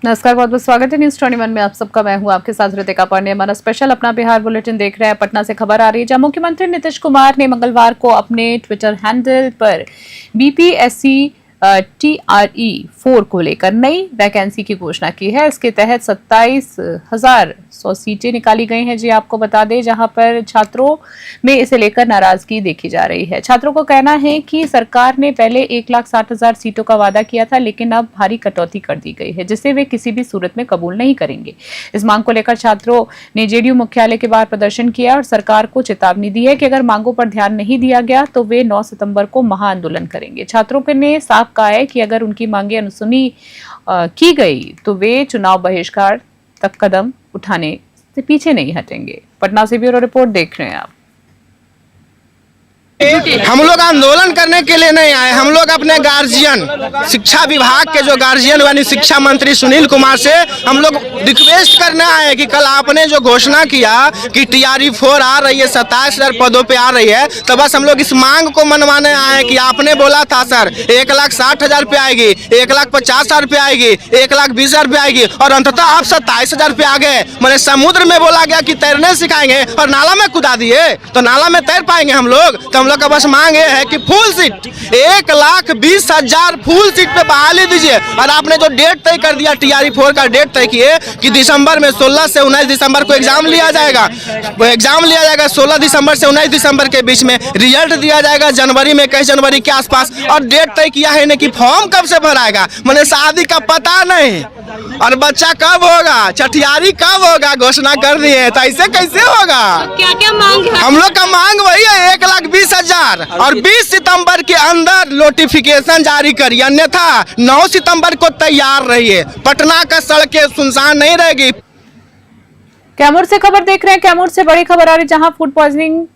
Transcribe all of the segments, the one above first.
नमस्कार, बहुत बहुत स्वागत है न्यूज 21 में आप सबका। मैं हूं आपके साथ ऋतिका पांडे। हमारा स्पेशल अपना बिहार बुलेटिन देख रहे हैं। पटना से खबर आ रही है जहां मुख्यमंत्री नीतीश कुमार ने मंगलवार को अपने ट्विटर हैंडल पर बीपीएससी TRE-4 को लेकर नई वैकेंसी की घोषणा की है। इसके तहत 27,100 सीटें निकाली गई हैं। जी आपको बता दें, जहां पर छात्रों में इसे लेकर नाराजगी देखी जा रही है। छात्रों को कहना है कि सरकार ने पहले 1,60,000 सीटों का वादा किया था, लेकिन अब भारी कटौती कर दी गई है, जिसे वे किसी भी सूरत में कबूल नहीं करेंगे। इस मांग को लेकर छात्रों ने जेडीयू मुख्यालय के बाहर प्रदर्शन किया और सरकार को चेतावनी दी है कि अगर मांगों पर ध्यान नहीं दिया गया तो वे 9 सितंबर को महाआंदोलन करेंगे। छात्रों ने साफ कहा है कि अगर उनकी मांगे अनसुनी की गई तो वे चुनाव बहिष्कार तक कदम उठाने से पीछे नहीं हटेंगे। पटना से ब्यूरो रिपोर्ट देख रहे हैं आप। हम लोग आंदोलन करने के लिए नहीं आए। हम लोग अपने गार्जियन, शिक्षा विभाग के जो गार्जियन यानी शिक्षा मंत्री सुनील कुमार से हम लोग रिक्वेस्ट करने आए कि कल आपने जो घोषणा किया कि TRE-4 आ रही है, 27,000 पदों पे आ रही है, तो बस हम लोग इस मांग को मनवाने आए कि आपने बोला था सर 1,60,000 पे आएगी, 1,50,000 पे आएगी, 1,20,000 पे आएगी और अंततः आप 27,000 पे आ गए। मैंने समुद्र में बोला गया कि तैरने सिखाएंगे और नाला में कुदा दिए, तो नाला में तैर पाएंगे हम लोग? तो हम लोग का बस मांग ये है कि फुल सीट 1,20,000 फुल सीट पे बहाली दीजिए। और आपने जो डेट तय कर दिया, TRE-4 का डेट तय किए कि दिसंबर में 16 से 19 दिसंबर को एग्जाम लिया जाएगा। 16 दिसंबर से 19 दिसंबर के बीच में, रिजल्ट दिया जाएगा जनवरी में, 21 जनवरी के आसपास। और डेट तय किया है कि फॉर्म कब से भराएगा, मैंने शादी का पता नहीं और बच्चा कब होगा, छठियारी कब होगा, घोषणा कर दिए, तो ऐसे कैसे होगा? क्या क्या मांग है? हम लोग का मांग वही है 1,20,000 और 20 सितंबर के अंदर नोटिफिकेशन जारी करिए, अन्यथा 9 सितंबर को तैयार रहिए। पटना का सड़कें सुनसान नहीं रहेगी। कैमूर से खबर देख रहे हैं। कैमूर से बड़ी खबर आ रही है जहां फूड पॉइजनिंग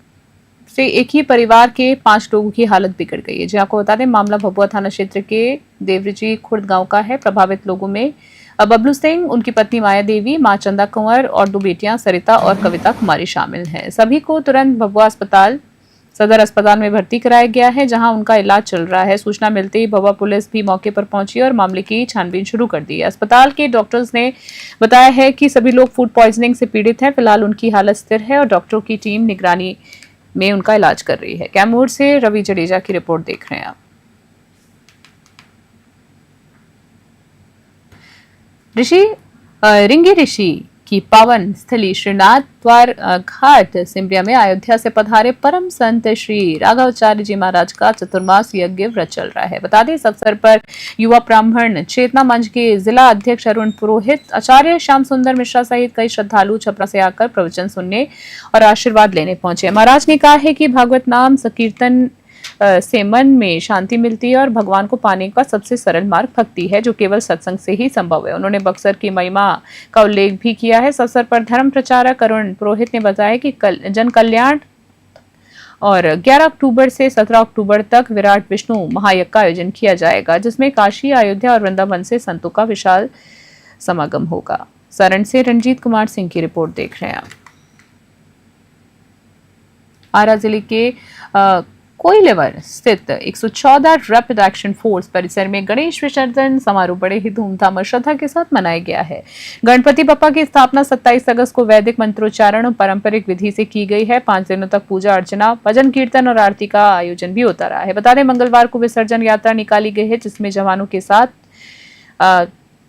से एक ही परिवार के 5 लोगों की हालत बिगड़ गई है। जी आपको बता दें, मामला भभुआ थाना क्षेत्र के देवरीजी खुर्द गांव का है। प्रभावित लोगों में बबलू सिंह, उनकी पत्नी माया देवी, मां चंदा कुंवर और 2 बेटियां सरिता और कविता कुमारी शामिल हैं। सभी को तुरंत भभुआ सदर अस्पताल में भर्ती कराया गया है, जहां उनका इलाज चल रहा है। सूचना मिलते ही भभुआ पुलिस भी मौके पर पहुंची और मामले की छानबीन शुरू कर दी है। अस्पताल के डॉक्टर्स ने बताया है कि सभी लोग फूड पॉइजनिंग से पीड़ित हैं। फिलहाल उनकी हालत स्थिर है और डॉक्टरों की टीम निगरानी में उनका इलाज कर रही है। कैमूर से रवि जडेजा की रिपोर्ट देख रहे हैं आप। रिंगी ऋषि की पावन स्थली श्रीनाथ द्वार घाट सिमरिया में अयोध्या से पधारे परम संत श्री राघवाचार्य जी महाराज का चतुर्मास यज्ञ व्रत चल रहा है। बता दें, इस अवसर पर युवा ब्राह्मण चेतना मंच के जिला अध्यक्ष अरुण पुरोहित, आचार्य श्याम सुंदर मिश्रा सहित कई श्रद्धालु छपरा से आकर प्रवचन सुनने और आशीर्वाद लेने पहुंचे। महाराज ने कहा है कि भागवत नाम संकीर्तन से मन में शांति मिलती है और भगवान को पाने का सबसे सरल मार्ग भक्ति है, जो केवल सत्संग से ही संभव है। उन्होंने बक्सर की महिमा का उल्लेख भी किया है। इस अवसर पर धर्म प्रचारक अरुण पुरोहित ने बताया कि जन कल्याण और 11 अक्टूबर से 17 अक्टूबर तक विराट विष्णु महायज्ञ का आयोजन किया जाएगा, जिसमें काशी, अयोध्या और वृंदावन से संतों का विशाल समागम होगा। सरण से रंजीत कुमार सिंह की रिपोर्ट देख रहे हैं आप। आरा जिले के कोइलेवर स्थित 114 रैपिड एक्शन फोर्स परिसर में गणेश विसर्जन समारोह बड़े ही धूमधाम और श्रद्धा के साथ मनाया गया है। गणपति बप्पा की स्थापना 27 अगस्त को वैदिक मंत्रोच्चारण और पारंपरिक विधि से की गई है। 5 दिनों तक पूजा अर्चना, भजन कीर्तन और आरती का आयोजन भी होता रहा है। बता दें, मंगलवार को विसर्जन यात्रा निकाली गई है, जिसमें जवानों के साथ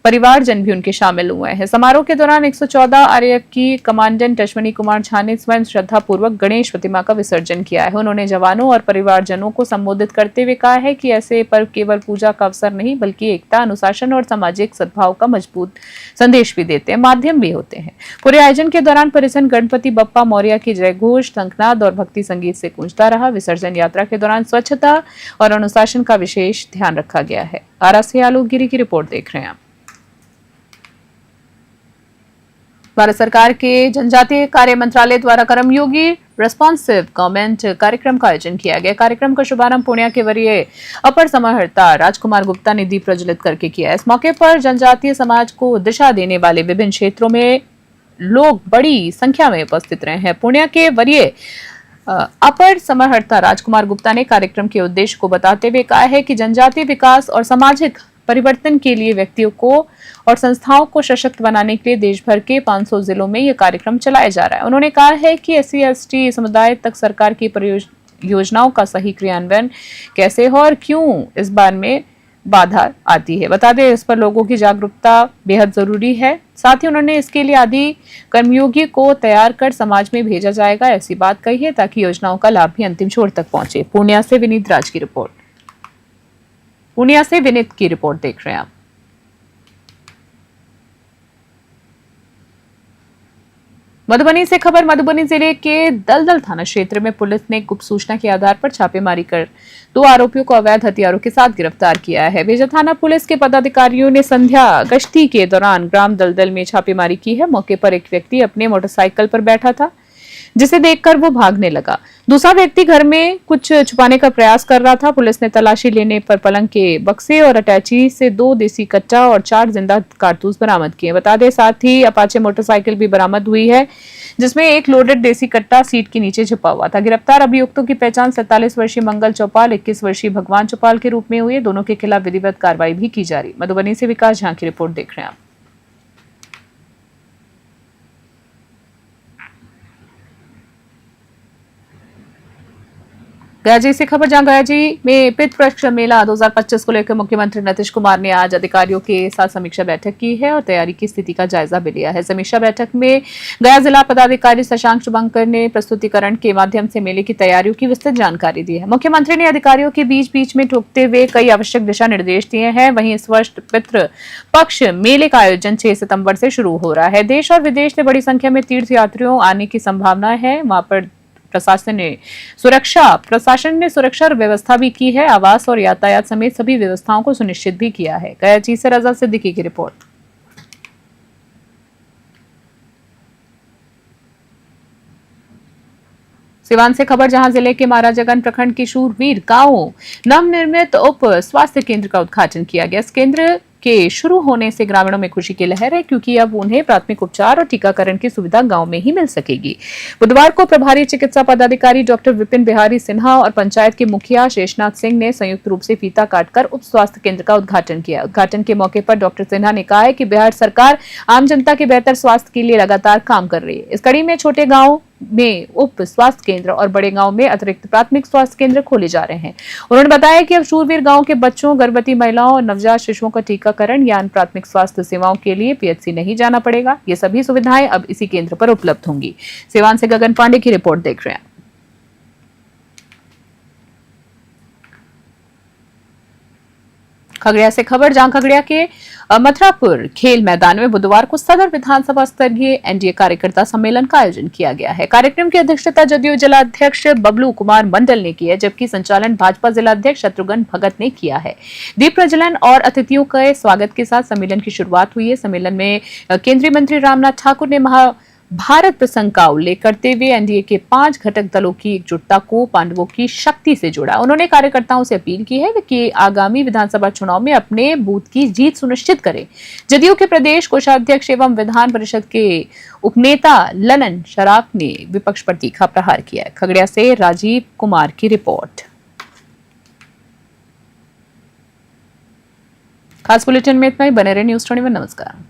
परिवारजन भी उनके शामिल हुए हैं। समारोह के दौरान 114 आरएएफ की कमांडेंट अश्विनी कुमार झा ने स्वयं श्रद्धा पूर्वक गणेश प्रतिमा का विसर्जन किया है। उन्होंने जवानों और परिवारजनों को संबोधित करते हुए कहा है कि ऐसे पर्व केवल पूजा का अवसर नहीं, बल्कि एकता, अनुशासन और सामाजिक सद्भाव का मजबूत संदेश भी देते हैं, माध्यम भी होते हैं। पूरे आयोजन के दौरान परिजन गणपति बप्पा मौर्य की जय घोष, शंखनाद और भक्ति संगीत से गूंजता रहा। विसर्जन यात्रा के दौरान स्वच्छता और अनुशासन का विशेष ध्यान रखा गया है। आरा से आलोक गिरी की रिपोर्ट देख रहे हैं आप। भारत सरकार के जनजातीय कार्य मंत्रालय द्वारा कर्मयोगी रेस्पॉन्सिव गवर्नमेंट कार्यक्रम का आयोजन किया गया। कार्यक्रम का शुभारंभ पूर्णिया के वरीय अपर समाहर्ता राजकुमार गुप्ता ने दीप प्रज्वलित करके किया। इस मौके पर जनजातीय समाज को दिशा देने वाले विभिन्न क्षेत्रों में लोग बड़ी संख्या में उपस्थित रहे हैं। पूर्णिया के वरीय अपर समाहर्ता राजकुमार गुप्ता ने कार्यक्रम के उद्देश्य को बताते हुए कहा है कि जनजातीय विकास और सामाजिक परिवर्तन के लिए व्यक्तियों को और संस्थाओं को सशक्त बनाने के लिए देश भर के 500 जिलों में यह कार्यक्रम चलाया जा रहा है। उन्होंने कहा है कि SC/ST समुदाय तक सरकार की योजनाओं का सही क्रियान्वयन कैसे हो और क्यों इस बार में बाधा आती है। बता दें, इस पर लोगों की जागरूकता बेहद जरूरी है। साथ ही उन्होंने इसके लिए आदि कर्मयोगी को तैयार कर समाज में भेजा जाएगा, ऐसी बात कही है ताकि योजनाओं का लाभ भी अंतिम छोर तक पहुंचे। पूर्णिया से विनीत राज की रिपोर्ट। पूर्णिया से विनीत की रिपोर्ट देख रहे हैं आप। मधुबनी से खबर। मधुबनी जिले के दलदल थाना क्षेत्र में पुलिस ने गुप्त सूचना के आधार पर छापेमारी कर 2 आरोपियों को अवैध हथियारों के साथ गिरफ्तार किया है। बेजा थाना पुलिस के पदाधिकारियों ने संध्या गश्ती के दौरान ग्राम दलदल में छापेमारी की है। मौके पर एक व्यक्ति अपने मोटरसाइकिल पर बैठा था, जिसे देखकर वो भागने लगा। दूसरा व्यक्ति घर में कुछ छुपाने का प्रयास कर रहा था। पुलिस ने तलाशी लेने पर पलंग के बक्से और अटैची से 2 देसी कट्टा और 4 जिंदा कारतूस बरामद किए। बता दें, साथ ही अपाचे मोटरसाइकिल भी बरामद हुई है, जिसमें एक लोडेड देसी कट्टा सीट के नीचे छुपा हुआ था। गिरफ्तार अभियुक्तों की पहचान 47 वर्षीय मंगल चौपाल, 21 वर्षीय भगवान चौपाल के रूप में हुई है। दोनों के खिलाफ विधिवत कार्रवाई भी की जा रही। मधुबनी से विकास झा की रिपोर्ट देख रहे हैं आप। गयाजी से खबर। जहां गयाजी में पितृपक्ष मेला 2025 को लेकर मुख्यमंत्री नीतीश कुमार ने आज अधिकारियों के साथ समीक्षा बैठक की है और तैयारी की स्थिति का जायजा भी लिया है। समीक्षा बैठक में गया जिला पदाधिकारी शशांक शुभंकर ने प्रस्तुतिकरण के माध्यम से मेले की तैयारियों की विस्तृत जानकारी दी है। मुख्यमंत्री ने अधिकारियों के बीच में टोकते हुए कई आवश्यक दिशा निर्देश दिए हैं। वहीं इस वर्ष पितृपक्ष मेले का आयोजन 6 सितंबर से शुरू हो रहा है। देश और विदेश से बड़ी संख्या में तीर्थ यात्रियों आने की संभावना है। वहां पर प्रशासन ने सुरक्षा व्यवस्था भी की है। आवास और यातायात समेत सभी व्यवस्थाओं को सुनिश्चित भी किया है। गयाची से रजा सिद्दीकी की रिपोर्ट। सिवान से खबर। जहां जिले के महाराजागंज प्रखंड के शूरवीर गांव नवनिर्मित उप स्वास्थ्य केंद्र का उद्घाटन किया गया। इस केंद्र के शुरू होने से ग्रामीणों में खुशी की लहर है, क्योंकि अब उन्हें प्राथमिक उपचार और टीकाकरण की सुविधा गांव में ही मिल सकेगी। बुधवार को प्रभारी चिकित्सा पदाधिकारी डॉक्टर विपिन बिहारी सिन्हा और पंचायत के मुखिया शेषनाथ सिंह ने संयुक्त रूप से फीता काटकर उप स्वास्थ्य केंद्र का उद्घाटन किया। उद्घाटन के मौके पर डॉक्टर सिन्हा ने कहा है कि बिहार सरकार आम जनता के बेहतर स्वास्थ्य के लिए लगातार काम कर रही है। इस कड़ी में छोटे गाँव में उप स्वास्थ्य केंद्र और बड़े गांव में अतिरिक्त प्राथमिक स्वास्थ्य केंद्र खोले जा रहे हैं। उन्होंने बताया कि अब शूरवीर गांव के बच्चों, गर्भवती महिलाओं और नवजात शिशुओं का टीकाकरण या प्राथमिक स्वास्थ्य सेवाओं के लिए PHC नहीं जाना पड़ेगा। ये सभी सुविधाएं अब इसी केंद्र पर उपलब्ध होंगी। सिवान से गगन पांडे की रिपोर्ट देख रहे हैं। खगड़िया से खबर। जहां खगड़िया के मथुरापुर खेल मैदान में बुधवार को सदर विधानसभा स्तरीय NDA कार्यकर्ता सम्मेलन का आयोजन किया गया है। कार्यक्रम की अध्यक्षता जदयू जिलाध्यक्ष बबलू कुमार मंडल ने की है, जबकि संचालन भाजपा जिलाध्यक्ष शत्रुघ्न भगत ने किया है। दीप प्रज्वलन और अतिथियों के स्वागत के साथ सम्मेलन की शुरुआत हुई है। सम्मेलन में केंद्रीय मंत्री रामनाथ ठाकुर ने भारत प्रसंग का उल्लेख करते हुए NDA के 5 घटक दलों की एकजुटता को पांडवों की शक्ति से जोड़ा। उन्होंने कार्यकर्ताओं से अपील की है कि आगामी विधानसभा चुनाव में अपने बूथ की जीत सुनिश्चित करें। जदयू के प्रदेश कोषाध्यक्ष एवं विधान परिषद के उपनेता ललन शराफ ने विपक्ष पर तीखा प्रहार किया। खगड़िया से राजीव कुमार की रिपोर्ट। खास बुलेटिन में इतना ही। बने रहे न्यूज़ 21। नमस्कार।